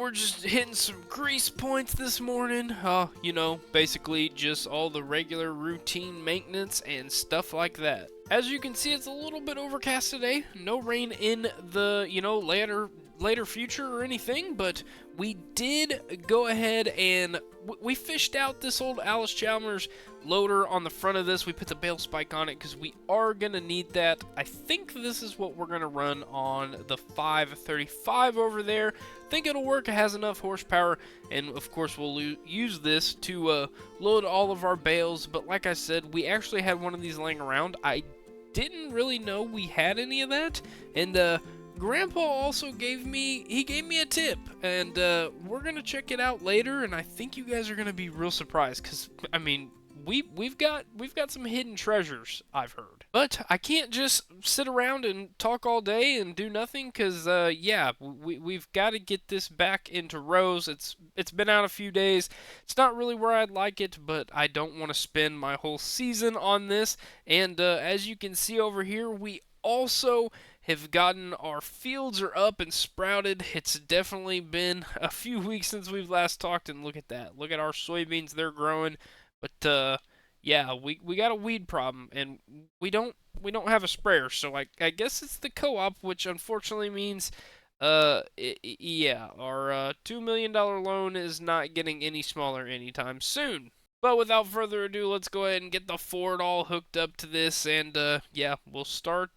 we're just hitting some grease points this morning. You know, basically just all the regular routine maintenance and stuff like that. As you can see, it's a little bit overcast today. No rain in the, later future or anything, but we did go ahead and we fished out this old Alice Chalmers loader on the front of this. We put the bale spike on it because we are going to need that. I think this is what we're going to run on the 535 over there. I think it'll work. It has enough horsepower, and of course we'll use this to load all of our bales. But like I said, we actually had one of these laying around. I didn't really know we had any of that, and Grandpa also gave me a tip, and we're gonna check it out later, and I think you guys are gonna be real surprised, because I mean we've got some hidden treasures, I've heard. But I can't just sit around and talk all day and do nothing, because yeah, we've got to get this back into rows. It's been out a few days. It's not really where I'd like it, but I don't want to spend my whole season on this. And as you can see over here, we also have gotten our fields are up and sprouted. It's definitely been a few weeks since we've last talked, and look at that. Look at our soybeans, they're growing. But yeah, we got a weed problem, and we don't have a sprayer, so I guess it's the co-op, which unfortunately means yeah, our $2 million loan is not getting any smaller anytime soon. But without further ado, let's go ahead and get the Ford all hooked up to this, and yeah, we'll start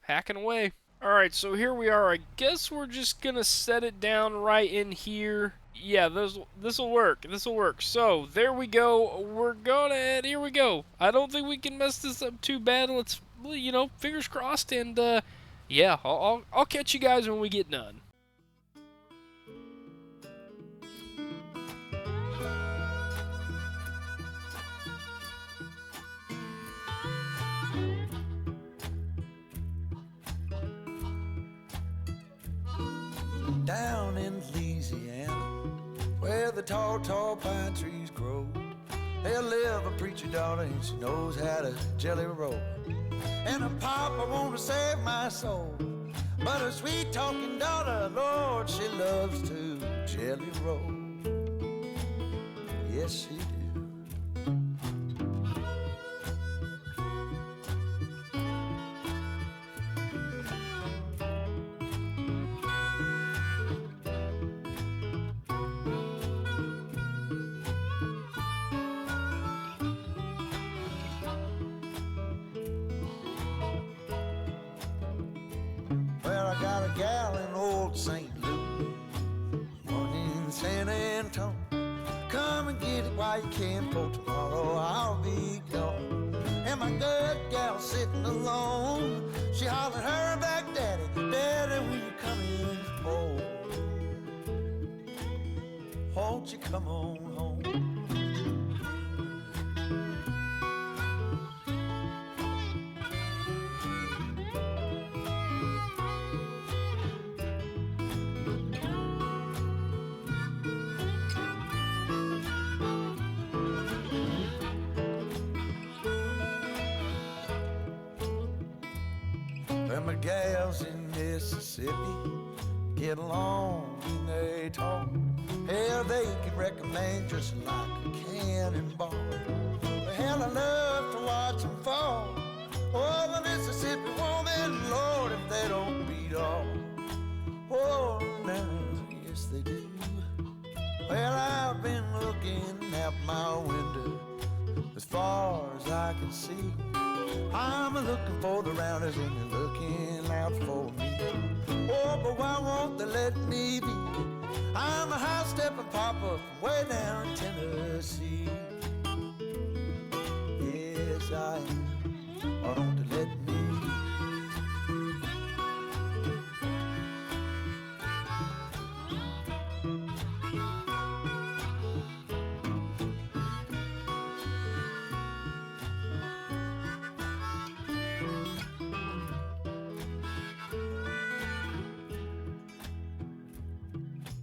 hacking away. Alright, so here we are. I guess we're just gonna set it down right in here. Yeah, this'll work. This'll work. So, there we go. We're going ahead. Here we go. I don't think we can mess this up too bad. Let's, fingers crossed, and yeah, I'll catch you guys when we get done. Down in Louisiana, where the tall, tall pine trees grow, there live a preacher daughter, and she knows how to jelly roll. And a papa wanna save my soul, but a sweet talking daughter, Lord, she loves to jelly roll. Yes, she do. I got a gal in old St. Louis, one in San Antonio. Come and get it while you can, for tomorrow I'll be gone. And my good gal sitting alone, she hollered her back, Daddy, Daddy, will you come in home? Won't you come on home? Them the gals in Mississippi get along and they talk. Hell, they can recommend just like a cannonball. But hell, I love to watch them fall. Oh, the Mississippi woman, Lord, if they don't beat all. Oh, now, yes they do. Well, I've been looking out my window as far as I can see. I'm looking for the rounders and they're looking out for me. Oh, but why won't they let me be? I'm a high-stepping papa from way down in Tennessee. Yes, I am. Why don't they let me be?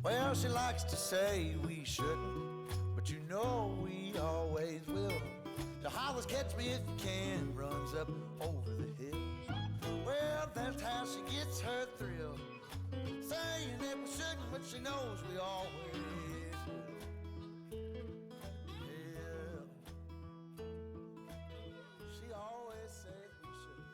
Well, she likes to say we shouldn't, but you know we always will. The hollers catch me if you can, runs up over the hills. Well, that's how she gets her thrill. Say saying that we shouldn't, but she knows we always will. Yeah. She always says we shouldn't,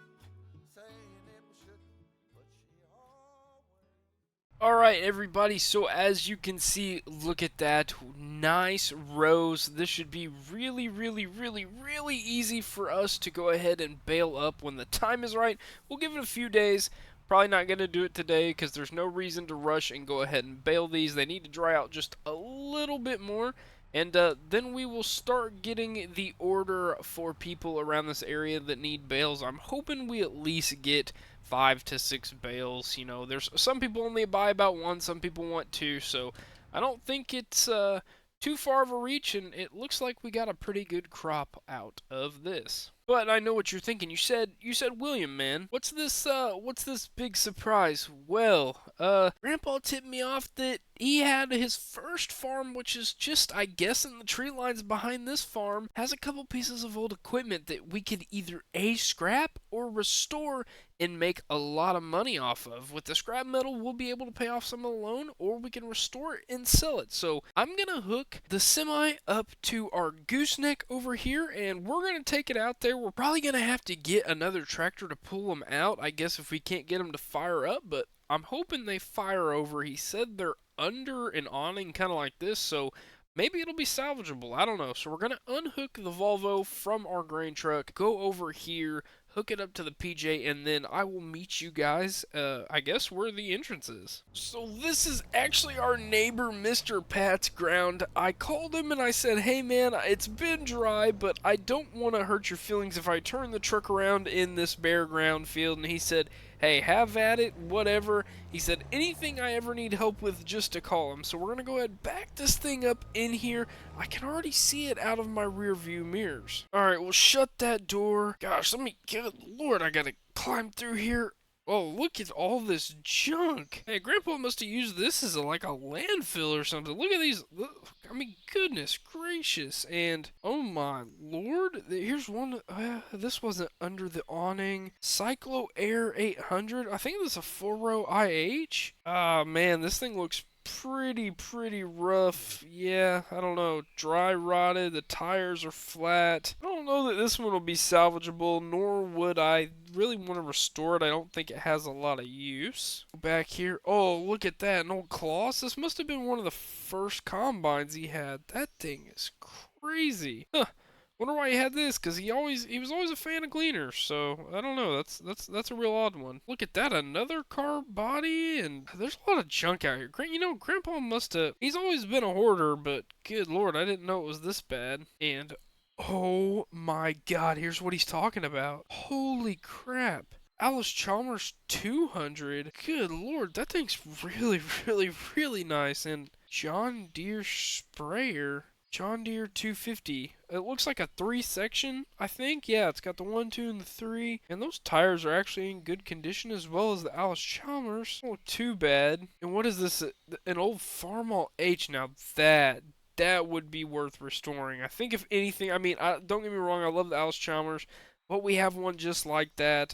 saying that we shouldn't, but she always. Alright everybody, so as you can see, look at that, nice rows. This should be really easy for us to go ahead and bail up when the time is right. We'll give it a few days. Probably not going to do it today because there's no reason to rush and go ahead and bail these. They need to dry out just a little bit more. And then we will start getting the order for people around this area that need bales. I'm hoping we at least get 5 to 6 bales. You know, there's some people only buy about 1, some people want 2, so I don't think it's too far of a reach, and it looks like we got a pretty good crop out of this. But I know what you're thinking. You said William, man. What's this big surprise? Well, Grandpa tipped me off that he had his first farm, which is just, I guess, in the tree lines behind this farm, has a couple pieces of old equipment that we could either A, scrap or restore and make a lot of money off of. With the scrap metal, we'll be able to pay off some of the loan, or we can restore it and sell it. So I'm gonna hook the semi up to our gooseneck over here, and we're gonna take it out there. We're probably gonna have to get another tractor to pull them out, I guess, if we can't get them to fire up, but I'm hoping they fire over. He said they're under an awning kind of like this, so maybe it'll be salvageable. I don't know. So we're going to unhook the Volvo from our grain truck, go over here, hook it up to the PJ, and then I will meet you guys, I guess, where the entrance is. So this is actually our neighbor, Mr. Pat's ground. I called him and I said, hey man, it's been dry, but I don't want to hurt your feelings if I turn the truck around in this bare ground field. And he said, hey, have at it, whatever. He said, anything I ever need help with, just to call him. So we're going to go ahead and back this thing up in here. I can already see it out of my rear view mirrors. Alright, we'll shut that door. Gosh, good lord, I gotta climb through here. Oh, look at all this junk. Hey, Grandpa must have used this as like a landfill or something. Look at these. Look, I mean, goodness gracious. And, oh my lord. Here's one. This wasn't under the awning. Cyclo Air 800. I think this is a 4-row IH. Ah, man, this thing looks pretty rough. Yeah, I don't know. Dry rotted. The tires are flat. I don't know that this one will be salvageable, nor would I really want to restore it. I don't think it has a lot of use. Back here. Oh, look at that. An old Kloss. This must have been one of the first combines he had. That thing is crazy. Huh. Wonder why he had this, because he was always a fan of gleaners, so I don't know. That's a real odd one. Look at that, another car body, and there's a lot of junk out here. You know, Grandpa he's always been a hoarder, but good lord, I didn't know it was this bad. And oh my god, here's what he's talking about. Holy crap. Alice Chalmers 200. Good lord, that thing's really nice. And John Deere sprayer. John Deere 250. It looks like a 3-section, I think. Yeah, it's got the 1, 2, and the 3. And those tires are actually in good condition, as well as the Alice Chalmers. Don't look too bad. And what is this? An old FARMALL H. Now that would be worth restoring. I think if anything, I mean, don't get me wrong, I love the Alice Chalmers. But we have one just like that.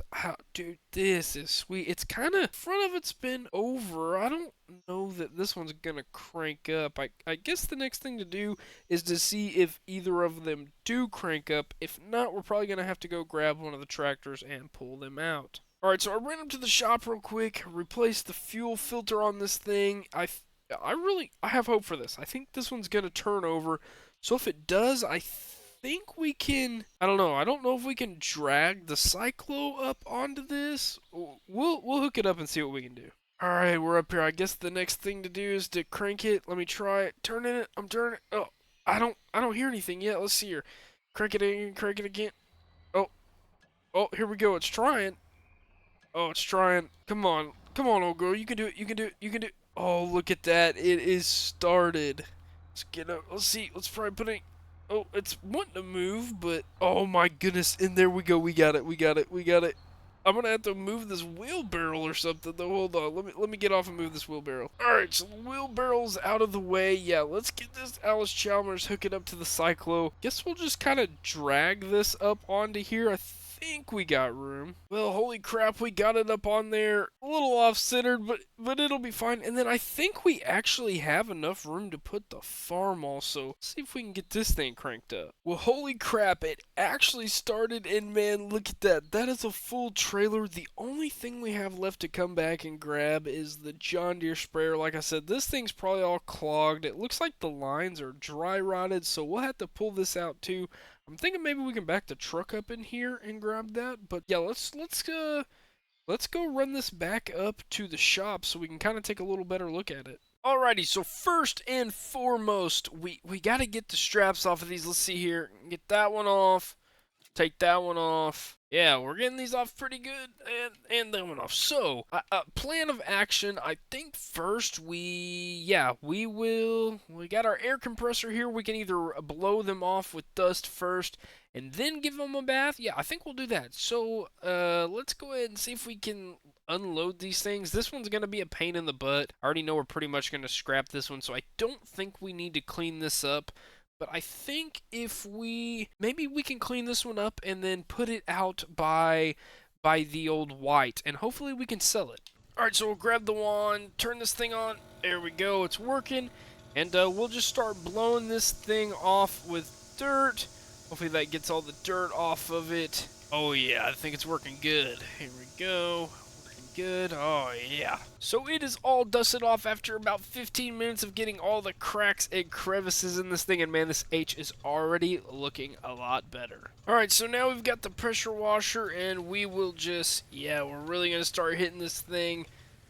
Dude, this is sweet. It's kind of, front of it's been over. I don't know that this one's going to crank up. I guess the next thing to do is to see if either of them do crank up. If not, we're probably going to have to go grab one of the tractors and pull them out. Alright, so I ran up to the shop real quick, replaced the fuel filter on this thing. I have hope for this. I think this one's going to turn over. So if it does, I think we can, I don't know if we can drag the Cyclo up onto this. We'll hook it up and see what we can do. Alright, we're up here. I guess the next thing to do is to crank it. Let me try it. Turning it. I'm turning it. Oh, I don't hear anything yet. Let's see here. Crank it again, crank it again. Oh, here we go. It's trying. Oh, it's trying. Come on, old girl. You can do it. You can do it. Oh, look at that. It is started. Let's get up. Let's see. Let's try putting. Oh, it's wanting to move, but oh my goodness. And there we go. We got it. I'm gonna have to move this wheelbarrow or something though. Hold on. Let me get off and move this wheelbarrow. Alright, so the wheelbarrow's out of the way. Yeah, let's get this Alice Chalmers, hook it up to the Cyclo. Guess we'll just kinda drag this up onto here. think we got room. Well, holy crap, we got it up on there. A little off-centered, but it'll be fine. And then I think we actually have enough room to put the FARMALL, so let's see if we can get this thing cranked up. Well, holy crap, it actually started, and man, look at that. That is a full trailer. The only thing we have left to come back and grab is the John Deere sprayer. Like I said, this thing's probably all clogged. It looks like the lines are dry rotted, so we'll have to pull this out too. I'm thinking maybe we can back the truck up in here and grab that. But yeah, let's go run this back up to the shop so we can kind of take a little better look at it. Alrighty, so first and foremost, we got to get the straps off of these. Let's see here. Get that one off. Take that one off. Yeah, we're getting these off pretty good, and that one off. So, plan of action, I think first we got our air compressor here. We can either blow them off with dust first and then give them a bath. Yeah, I think we'll do that. So, let's go ahead and see if we can unload these things. This one's going to be a pain in the butt. I already know we're pretty much going to scrap this one, so I don't think we need to clean this up. But I think if maybe we can clean this one up and then put it out by the old white, and hopefully we can sell it. Alright, so we'll grab the wand, turn this thing on, there we go, it's working, and we'll just start blowing this thing off with dirt. Hopefully that gets all the dirt off of it. Oh yeah, I think it's working good. Here we go. Good. Oh, yeah. So it is all dusted off after about 15 minutes of getting all the cracks and crevices in this thing. And man, this H is already looking a lot better. Alright, so now we've got the pressure washer and we will just, yeah, we're really going to start hitting this thing.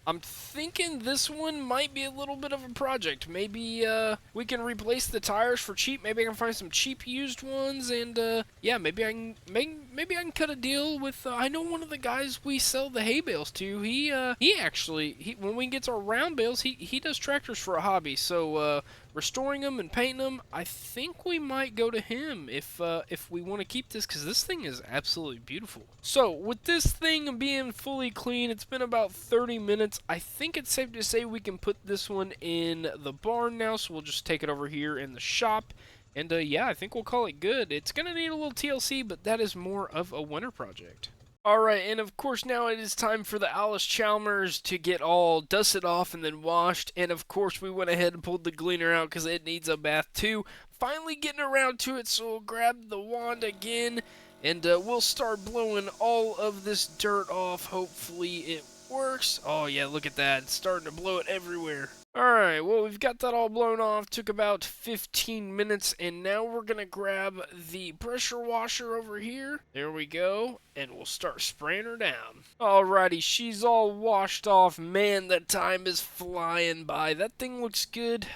I'm thinking this one might be a little bit of a project. Maybe we can replace the tires for cheap. Maybe I can find some cheap used ones, and yeah, maybe I can cut a deal with. I know one of the guys we sell the hay bales to. He actually when we get our round bales, he does tractors for a hobby. So restoring them and painting them, I think we might go to him if we want to keep this, because this thing is absolutely beautiful. So with this thing being fully clean, it's been about 30 minutes. I think it's safe to say we can put this one in the barn now, so we'll just take it over here in the shop. And yeah, I think we'll call it good. It's going to need a little TLC, but that is more of a winter project. Alright, and of course now it is time for the Alice Chalmers to get all dusted off and then washed. And of course we went ahead and pulled the gleaner out because it needs a bath too. Finally getting around to it, so we'll grab the wand again. And we'll start blowing all of this dirt off. Hopefully it works. Oh yeah, look at that. It's starting to blow it everywhere. Alright, well, we've got that all blown off. Took about 15 minutes, and now we're going to grab the pressure washer over here. There we go, and we'll start spraying her down. Alrighty, she's all washed off. Man, that time is flying by. That thing looks good.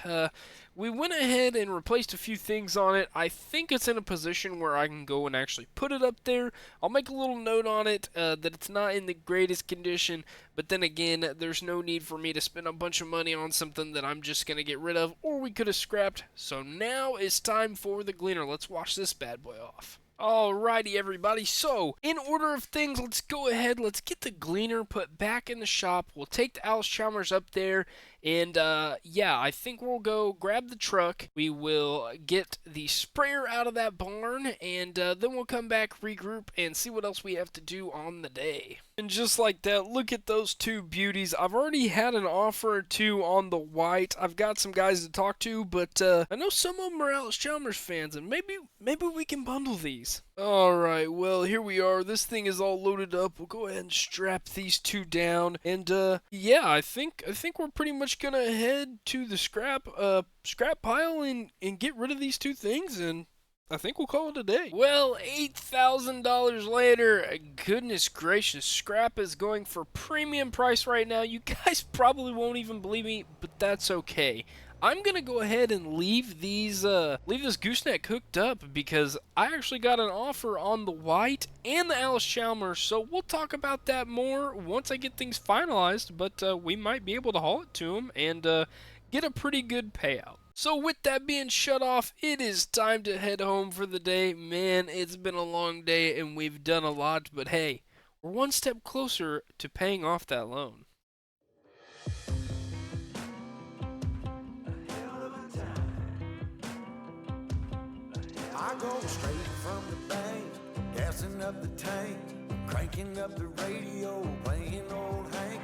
We went ahead and replaced a few things on it. I think it's in a position where I can go and actually put it up there. I'll make a little note on it that it's not in the greatest condition, but then again, there's no need for me to spend a bunch of money on something that I'm just going to get rid of, or we could have scrapped. So now it's time for the gleaner. Let's wash this bad boy off. Alrighty, everybody, so in order of things, let's go ahead, let's get the gleaner put back in the shop. We'll take the Alice Chalmers up there, and yeah, I think we'll go grab the truck. We will get the sprayer out of that barn, and then we'll come back, regroup, and see what else we have to do on the day. And just like that, look at those two beauties. I've already had an offer or two on the white. I've got some guys to talk to, but I know some of them are Alice Chalmers fans, and maybe we can bundle these. Alright, well, here we are. This thing is all loaded up. We'll go ahead and strap these two down. And, yeah, I think we're pretty much gonna head to the scrap pile and get rid of these two things, and I think we'll call it a day. Well, $8,000 later, goodness gracious, scrap is going for premium price right now. You guys probably won't even believe me, but that's okay. I'm gonna go ahead and leave this gooseneck hooked up because I actually got an offer on the white and the Alice Chalmers, so we'll talk about that more once I get things finalized, but we might be able to haul it to them and get a pretty good payout. So with that being shut off, it is time to head home for the day. Man, it's been a long day and we've done a lot, but hey, we're one step closer to paying off that loan. I go straight from the bank gassing up the tank, cranking up the radio, playing old Hank